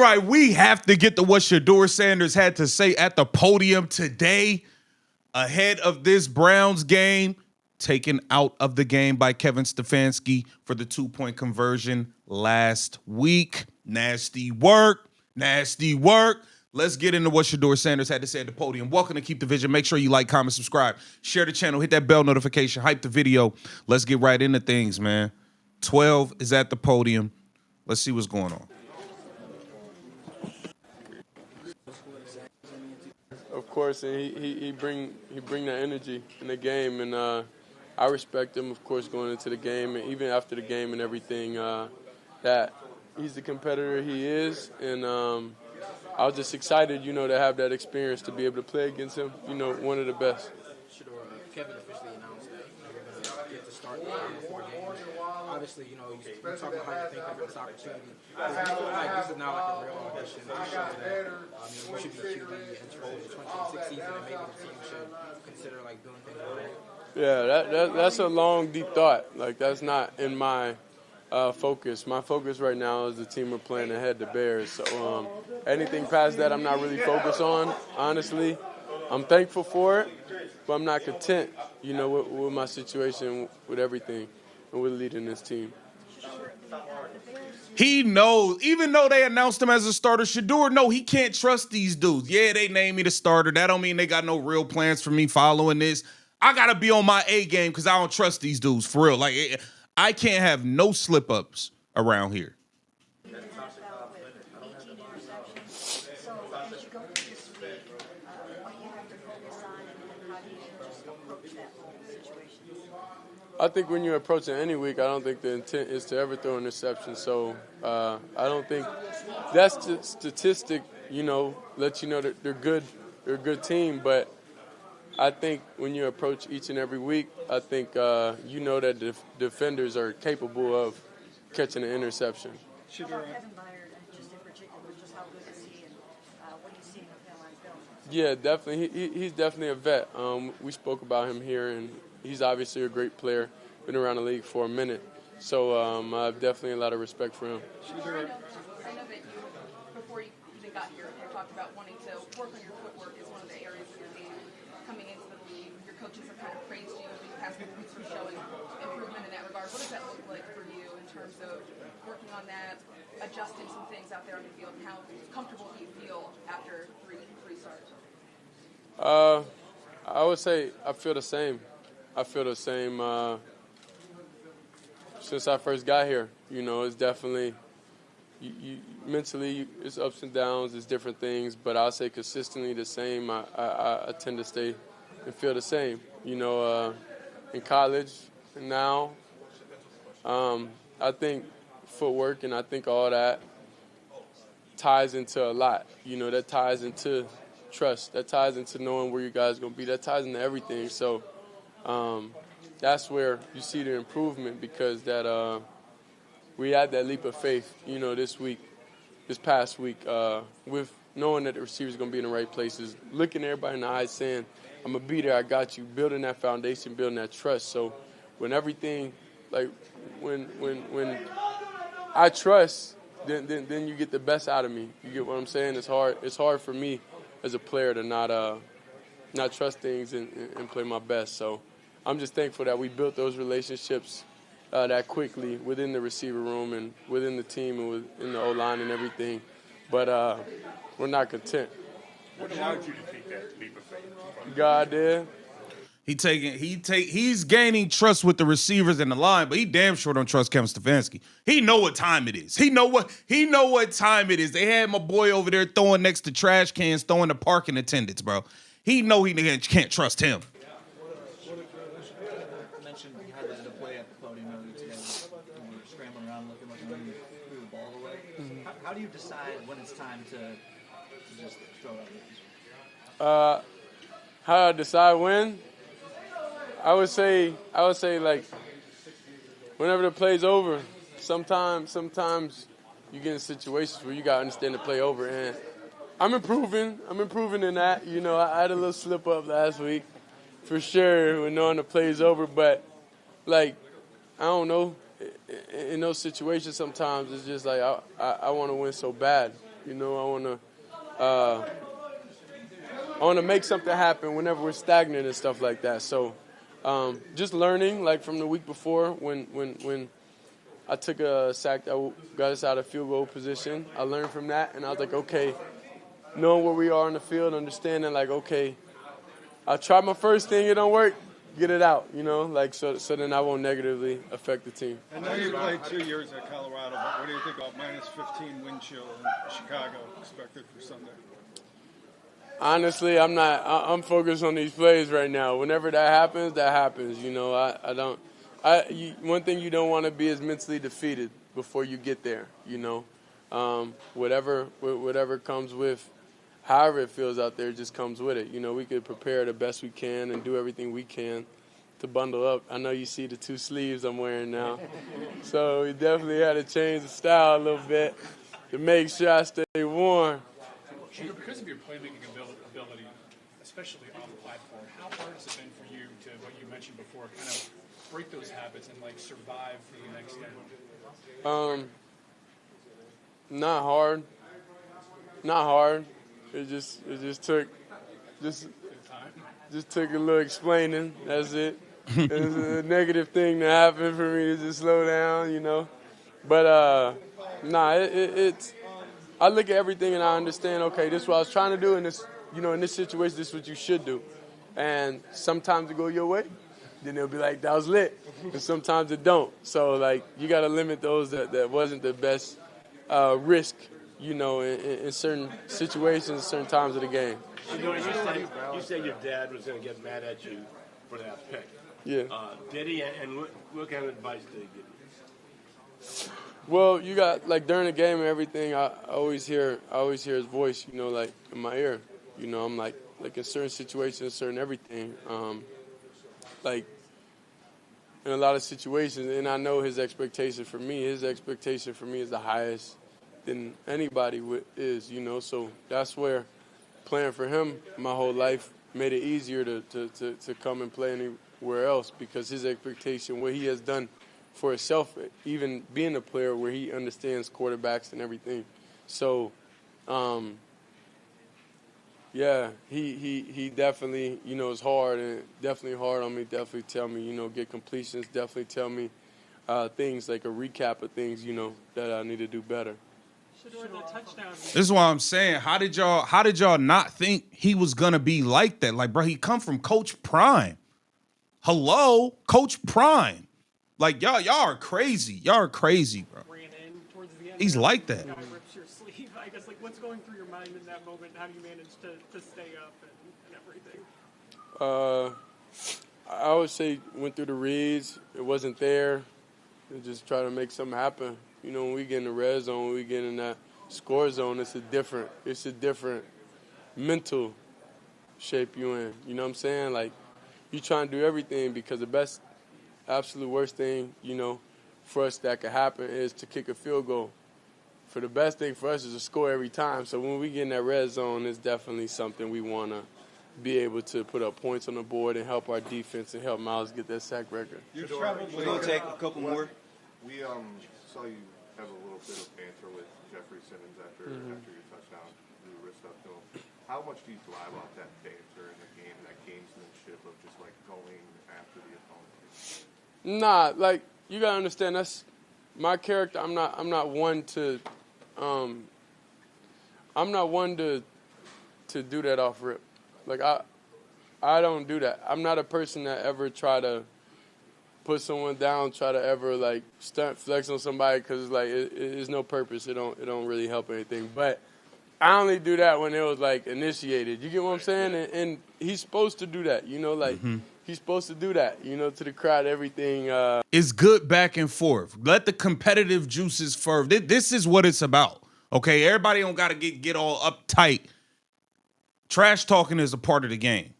right, we have to get to what Shedeur Sanders had to say at the podium today ahead of this Browns game, taken out of the game by Kevin Stefanski for the 2-point conversion last week. Nasty work. Let's get into what Shedeur Sanders had to say at the podium. Welcome to Keep the Vision. Make sure you like, comment, subscribe, share the channel, hit that bell notification, hype the video. Let's get right into things, man. 12 is at the podium. Let's see what's going on. Of course, and he bring that energy in the game, and I respect him, of course, going into the game, and even after the game and everything, that he's the competitor he is, and I was just excited, to have that experience to be able to play against him, one of the best. Kevin officially announced that you're going to get to start the final 4 games. Obviously, you're talking about how you think of this opportunity. But do you feel like this is now like a real audition to show that you should be QB entering the 2026 season, and maybe the team should consider doing things right? Yeah, that's a long, deep thought. That's not in my focus. My focus right now is the team we're playing ahead, the Bears. So anything past that, I'm not really focused on, honestly. I'm thankful for it, but I'm not content, with my situation, with everything, and with leading this team. He knows, even though they announced him as a starter, Shedeur, he can't trust these dudes. Yeah, they named me the starter. That don't mean they got no real plans for me following this. I got to be on my A game because I don't trust these dudes, for real. I can't have no slip-ups around here. I think when you're approaching any week, I don't think the intent is to ever throw an interception. So I don't think that statistic, lets you know that they're good. They're a good team. But I think when you approach each and every week, I think that defenders are capable of catching an interception. Yeah, definitely. He's definitely a vet. We spoke about him here, and he's obviously a great player. Been around the league for a minute. So I have definitely a lot of respect for him. I know that before you even got here, you talked about wanting to work on your footwork as one of the areas of your game coming into the league. Your coaches have kind of praised you over the past couple weeks for showing improvement in that regard. What does that look like for you in terms of working on that, adjusting some things out there on the field, and how comfortable do you feel after three starts? I would say I feel the same. Since I first got here. It's definitely mentally it's ups and downs, it's different things, but I'll say consistently the same. I tend to stay and feel the same. In college and now, I think footwork and I think all that ties into a lot. That ties into trust. That ties into knowing where you guys are going to be. That ties into everything. So that's where you see the improvement because that we had that leap of faith, this past week, with knowing that the receivers are going to be in the right places, looking everybody in the eyes saying, I'm going to be there, I got you, building that foundation, building that trust. So when everything, when I trust, then you get the best out of me. You get what I'm saying? It's hard for me as a player to not trust things and play my best. So I'm just thankful that we built those relationships that quickly within the receiver room and within the team and within the O-line and everything. But we're not content. What allowed you to take that leap of faith? God did. He's gaining trust with the receivers and the line, but he damn sure don't trust Kevin Stefanski. He know what time it is. He know what time it is. They had my boy over there throwing next to trash cans, throwing the parking attendants, bro. He know he can't trust him. You mentioned you had the play at the podium earlier today. You were scrambling around looking like you threw the ball away. Mm-hmm. How do you decide when it's time to just throw it up? How I decide when? I would say like whenever the play's over. Sometimes you get in situations where you gotta understand the play over, and I'm improving in that. I had a little slip up last week, for sure, when knowing the play's over. But I don't know. In those situations, sometimes it's just like I want to win so bad, You know, I want to make something happen whenever we're stagnant and stuff like that. So just learning, like from the week before when I took a sack that got us out of field goal position, I learned from that, and I was like, okay, knowing where we are in the field, understanding like, okay, I tried my first thing, it don't work, get it out, you know, like so then I won't negatively affect the team. I know you played 2 years at Colorado, but what do you think about -15 wind chill in Chicago expected for Sunday? Honestly, I'm focused on these plays right now. Whenever that happens. You know, one thing you don't want to be is mentally defeated before you get there. You know, whatever comes with, however it feels out there, just comes with it. You know, we could prepare the best we can and do everything we can to bundle up. I know you see the 2 sleeves I'm wearing now, so we definitely had to change the style a little bit to make sure I stay warm. Shedeur, because of your playmaking ability, especially on the platform, how hard has it been for you to, what you mentioned before, kind of break those habits and like survive for the next game? Not hard. Not hard. It just took a little explaining. That's it. It's a negative thing to happen for me to just slow down, you know. But it's. I look at everything and I understand. Okay, this is what I was trying to do in this. You know, in this situation, this is what you should do. And sometimes it go your way, then they'll be like, that was lit. And sometimes it don't. So like you got to limit those that wasn't the best risk. You know, in certain situations, certain times of the game. You said your dad was going to get mad at you for that pick. Yeah. Did he? And what kind of advice did he give you? Well, you got like during the game and everything. I always hear his voice. You know, like in my ear. You know, I'm like in certain situations, certain everything. Like in a lot of situations, and I know his expectation for me. His expectation for me is the highest than anybody is, you know. So that's where playing for him my whole life made it easier to come and play anywhere else because his expectation, what he has done for himself, even being a player where he understands quarterbacks and everything. So, yeah, he definitely, you know, is hard and definitely hard on me. Definitely tell me, you know, get completions. Definitely tell me things like a recap of things, you know, that I need to do better. This is what I'm saying. How did y'all not think he was gonna be like that? Like, bro, he come from Coach Prime. Hello, Coach Prime. Like, y'all are crazy. Y'all are crazy, bro. Ran in towards the end. He's like that. Guy rips your sleeve. I guess, like, what's going through your mind in that moment? How do you manage to stay up and everything? I would say went through the reads. It wasn't there. And just try to make something happen. You know, when we get in the red zone, when we get in that score zone, it's a different mental shape you in. You know what I'm saying? Like, you trying to do everything because the absolute worst thing, you know, for us that could happen is to kick a field goal. For the best thing for us is to score every time. So when we get in that red zone, it's definitely something we want to be able to put up points on the board and help our defense and help Miles get that sack record. You've traveled We're with going to take a couple more. We saw you have a little bit of banter with Jeffrey Simmons after your touchdown, you wrist up to him. How much do you thrive off that banter in the game, that gamesmanship of just like going after the opponent? Nah, like you gotta understand that's my character. I'm not one to do that off rip. Like I don't do that. I'm not a person that ever try to put someone down, try to ever like stunt flex on somebody because like it's no purpose. It don't really help anything. But I only do that when it was like initiated. You get what I'm saying? And he's supposed to do that. You know, like he's supposed to do that. You know, to the crowd, everything. It's good back and forth. Let the competitive juices ferv. This is what it's about. Okay, everybody don't gotta get all uptight. Trash talking is a part of the game.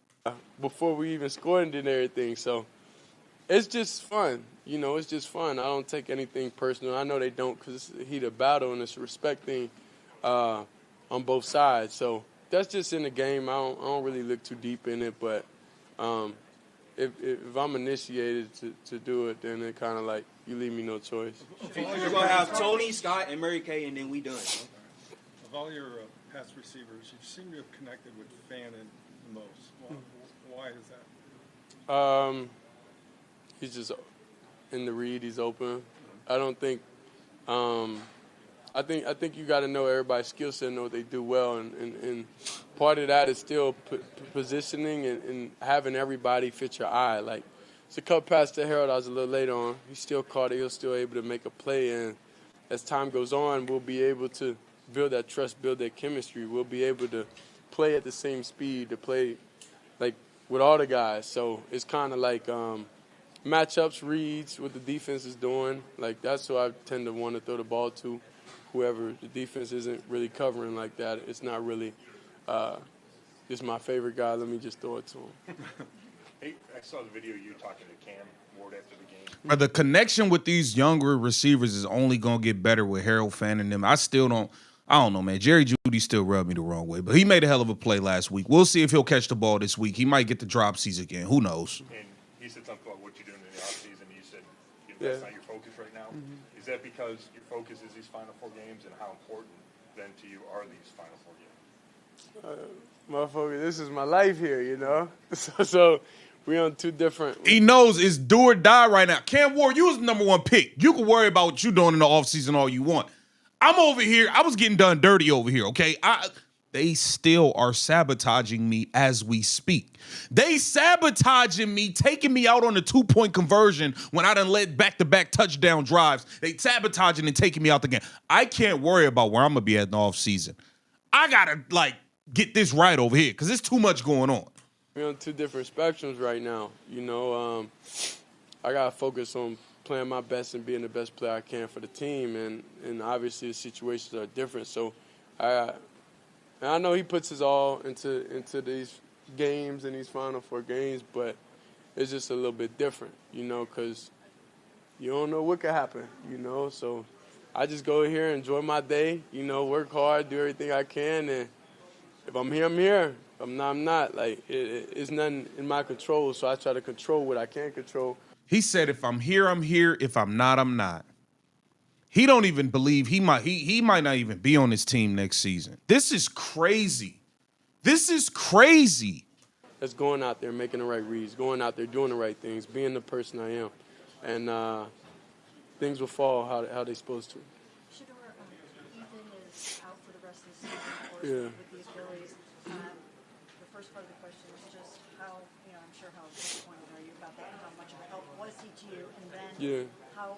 Before we even scored and everything, so it's just fun. You know, it's just fun. I don't take anything personal. I know they don't because it's a heated battle and it's a respect thing on both sides. So that's just in the game. I don't really look too deep in it, but if I'm initiated to do it, then it kind of like you leave me no choice. We're going to have Tony, Scott, and Mary Kay, and then we done. Of all your pass receivers, you seem to have connected with Fannin the most. Why is that? He's just in the read. He's open. I don't think. I think you got to know everybody's skill set and know what they do well, and part of that is still positioning and having everybody fit your eye. Like, it's a cut pass to Harold I was a little late on. He still caught it. He was still able to make a play, and as time goes on, we'll be able to build that trust, build that chemistry. We'll be able to play at the same speed, to play like with all the guys. So it's kind of like matchups, reads, what the defense is doing. Like, that's who I tend to want to throw the ball to. Whoever the defense isn't really covering like that, it's not really this is my favorite guy, let me just throw it to him. Hey, I saw the video you talking to Cam Ward after the game. The connection with these younger receivers is only going to get better with Harold Fannin and them. I don't know, man. Jerry Jeudy still rubbed me the wrong way, but he made a hell of a play last week. We'll see if he'll catch the ball this week. He might get the dropsies again. Who knows? And he said something about what you're doing in the offseason. You said that's not your focus right now. Mm-hmm. Is that because your focus is these Final Four games, and how important then to you are these Final Four games? Motherfucker, this is my life here, you know? So we on two different. He knows it's do or die right now. Cam Ward, you was the number one pick. You can worry about what you're doing in the offseason all you want. I'm over here. I was getting done dirty over here, okay? They still are sabotaging me as we speak. They sabotaging me, taking me out on the 2-point conversion when I done led back-to-back touchdown drives. They sabotaging and taking me out the game. I can't worry about where I'm going to be at in the offseason. I got to, get this right over here because there's too much going on. We're on two different spectrums right now. You know, I got to focus on playing my best and being the best player I can for the team, and obviously the situations are different. So I know he puts his all into these games and these Final Four games, but it's just a little bit different, you know, because you don't know what could happen, you know. So I just go here, enjoy my day, you know, work hard, do everything I can, and if I'm here, I'm here. If I'm not, I'm not. Like, it's nothing in my control, so I try to control what I can control. He said, if I'm here, I'm here. If I'm not, I'm not. He don't even believe he might not even be on his team next season. This is crazy. This is crazy. That's going out there, making the right reads, going out there, doing the right things, being the person I am. And things will fall how they're supposed to. Shedeur, Ethan is out for the rest of the season, of course, with the Achilles. The first part of the question is just how, I'm sure how disappointed are you about that, and how much of a help was he to you, and then how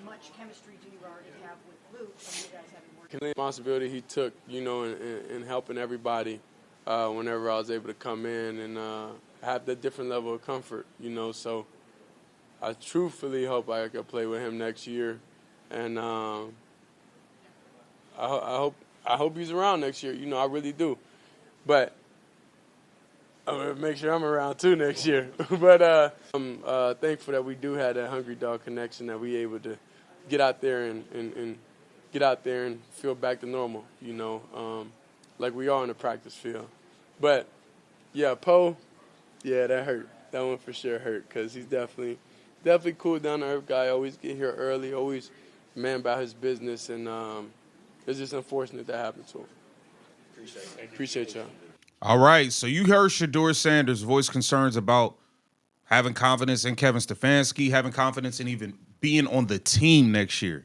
much chemistry do you already have with Luke from you guys having worked? The responsibility he took, in helping everybody whenever I was able to come in and have that different level of comfort, so I truthfully hope I can play with him next year, and I hope he's around next year. I really do, but I'm gonna make sure I'm around too next year. But I'm thankful that we do have that hungry dog connection, that we able to get out there and get out there and feel back to normal. Like we are in the practice field. But yeah, Poe, that hurt. That one for sure hurt because he's definitely cool, down to earth guy. Always get here early. Always man about his business, and it's just unfortunate that happened to him. Appreciate y'all. All right, so you heard Shedeur Sanders voice concerns about having confidence in Kevin Stefanski, having confidence in even being on the team next year.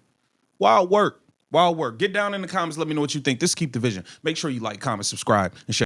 Wild work. Get down in the comments. Let me know what you think. This is Keep the Vision. Make sure you like, comment, subscribe, and share.